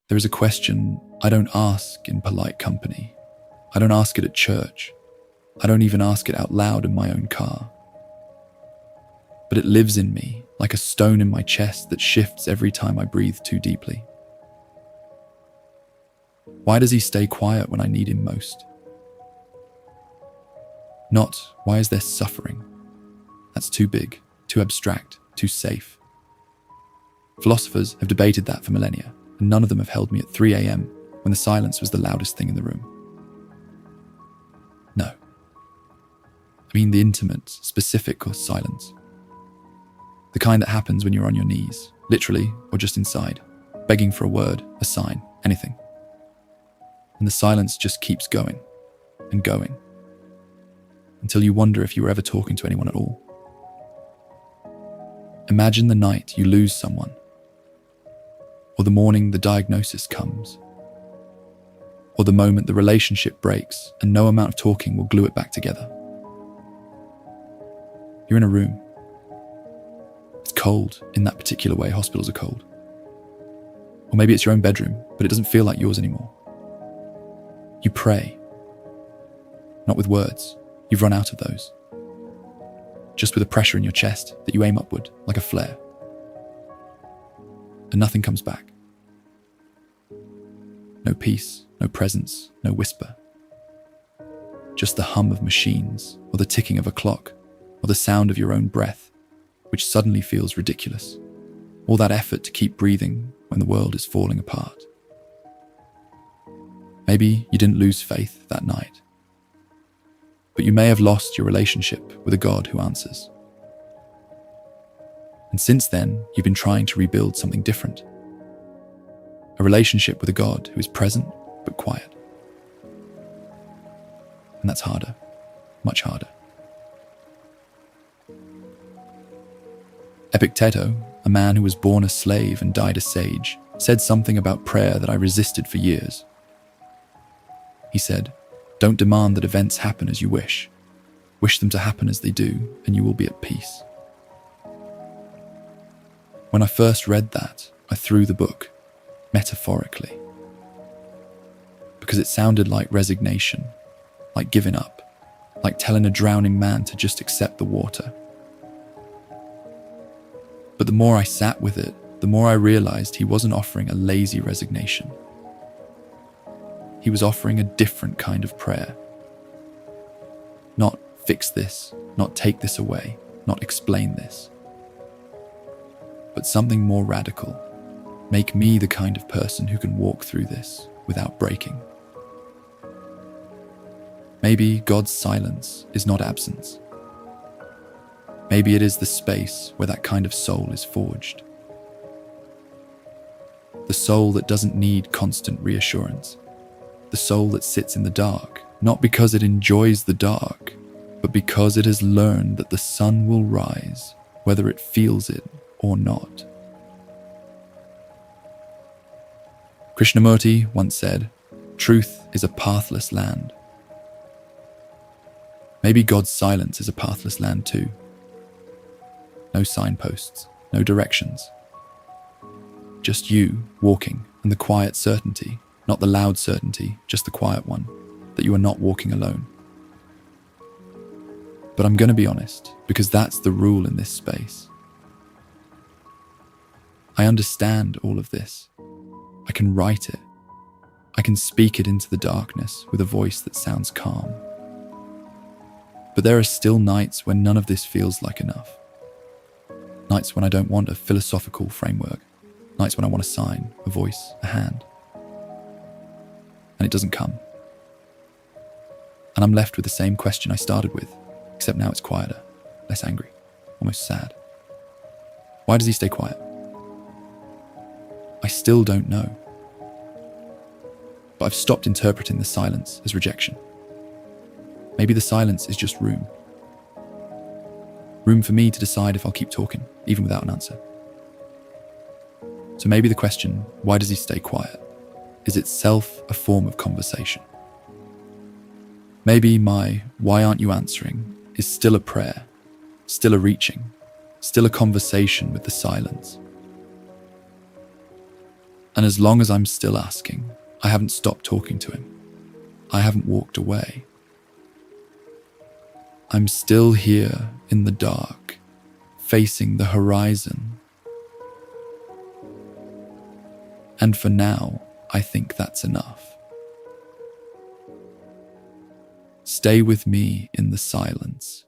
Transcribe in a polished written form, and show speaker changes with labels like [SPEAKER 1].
[SPEAKER 1] There is a question I don't ask in polite company. I don't ask it at church. I don't even ask it out loud in my own car. But it lives in me like a stone in my chest that shifts every time I breathe too deeply. Why does he stay quiet when I need him most? Not, why is there suffering? That's too big, too abstract, too safe. Philosophers have debated that for millennia, and none of them have held me at 3 a.m. when the silence was the loudest thing in the room. No. I mean the intimate, specific silence. The kind that happens when you're on your knees, literally or just inside, begging for a word, a sign, anything. And the silence just keeps going and going until you wonder if you were ever talking to anyone at all. Imagine the night you lose someone, or the morning the diagnosis comes, or the moment the relationship breaks and no amount of talking will glue it back together. You're in a room. It's cold in that particular way hospitals are cold. Or maybe it's your own bedroom, but it doesn't feel like yours anymore. You pray. Not with words. You've run out of those. Just with a pressure in your chest that you aim upward like a flare. And nothing comes back. No peace, no presence, no whisper. Just the hum of machines, or the ticking of a clock, or the sound of your own breath, which suddenly feels ridiculous. All that effort to keep breathing when the world is falling apart. Maybe you didn't lose faith that night, but you may have lost your relationship with a God who answers. And since then, you've been trying to rebuild something different. A relationship with a God who is present but quiet. And that's harder, much harder. Epicteto, a man who was born a slave and died a sage, said something about prayer that I resisted for years. He said, "Don't demand that events happen as you wish. Wish them to happen as they do, and you will be at peace." When I first read that, I threw the book, metaphorically, because it sounded like resignation, like giving up, like telling a drowning man to just accept the water. But the more I sat with it, the more I realized he wasn't offering a lazy resignation. He was offering a different kind of prayer. Not fix this, not take this away, not explain this. But something more radical. Make me the kind of person who can walk through this without breaking. Maybe God's silence is not absence. Maybe it is the space where that kind of soul is forged. The soul that doesn't need constant reassurance. The soul that sits in the dark, not because it enjoys the dark, but because it has learned that the sun will rise, whether it feels it or not. Krishnamurti once said, "Truth is a pathless land." Maybe God's silence is a pathless land too. No signposts, no directions. Just you walking and the quiet certainty, not the loud certainty, just the quiet one, that you are not walking alone. But I'm going to be honest, because that's the rule in this space. I understand all of this. I can write it. I can speak it into the darkness with a voice that sounds calm. But there are still nights when none of this feels like enough. Nights when I don't want a philosophical framework. Nights when I want a sign, a voice, a hand. And it doesn't come. And I'm left with the same question I started with, except now it's quieter, less angry, almost sad. Why does he stay quiet? I still don't know. But I've stopped interpreting the silence as rejection. Maybe the silence is just room. Room for me to decide if I'll keep talking, even without an answer. So maybe the question, why does he stay quiet, is itself a form of conversation. Maybe my "why aren't you answering" is still a prayer, still a reaching, still a conversation with the silence. And as long as I'm still asking, I haven't stopped talking to him. I haven't walked away. I'm still here in the dark, facing the horizon. And for now, I think that's enough. Stay with me in the silence,